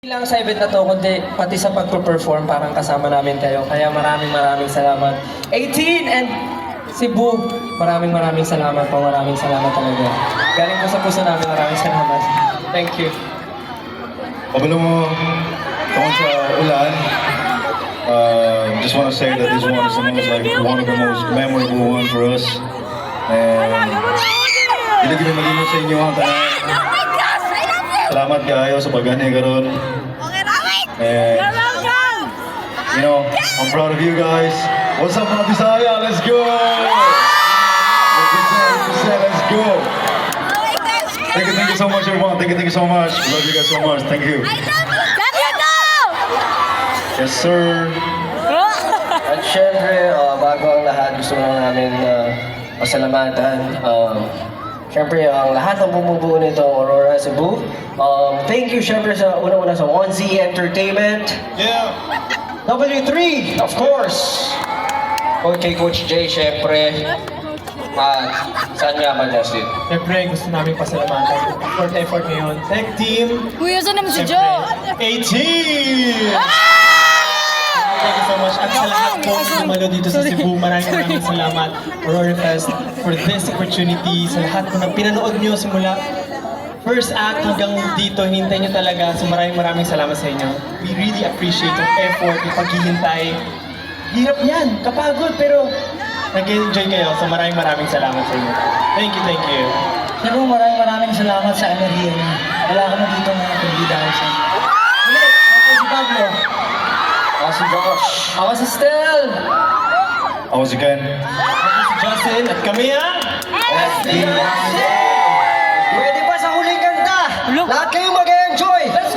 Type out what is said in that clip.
Hindi lang sa event na to, kundi pati sa pagpo-perform, parang kasama namin kayo. Kaya maraming salamat. 18 and Cebu, maraming salamat po. Maraming salamat talaga. Galing po sa puso namin, maraming salamat. Thank you. Pabalo mo tungkol sa ulan. Just want to say that this one is one of the most memorable one for us. And hindi kami malimot sa inyo ang tanan. Salamat kayo sa pagganay karon. And you know, I'm proud of you guys. What's up mga Bisaya? Let's go! Let's go! Thank you so much everyone. Thank you so much. Love you guys so much. Thank you. Yes sir. At syempre, bago ang lahat, gusto lang namin pasalamatan. Syempre, ang lahat ng bumubuo nito, Aurora Cebu. Thank you syempre sa una-una sa 1Z Entertainment. Yeah. W3, of course. Okay, Coach Jay, syempre. Saan nga ba, Justin? Siyempre, gusto namin pasalamatan. Effort ngayon. Tech team. Kuya, saan naman si Siyempre, Joe? 18! Thank you so much. At sa lahat po sumalo dito sa Cebu, maraming salamat, Aurora Fest, for this opportunity. Sa lahat po na pinanood nyo simula first act hanggang dito, hinintay nyo talaga. So maraming salamat sa inyo. We really appreciate yung effort, yung paghihintay. Hirap yan, kapagod, pero nag-enjoy kayo. So maraming salamat sa inyo. Thank you. Cebu, maraming salamat sa enerhiya niya. Wala kami dito mga kundi dahil sa inyo. Muli, ako si Pablo. Ako si Josh. Ako si Stel. Ako si Ken. Ako si Justin at kami ang Ready pa sa huling kanta? Lahat kayo mag-enjoy! Let's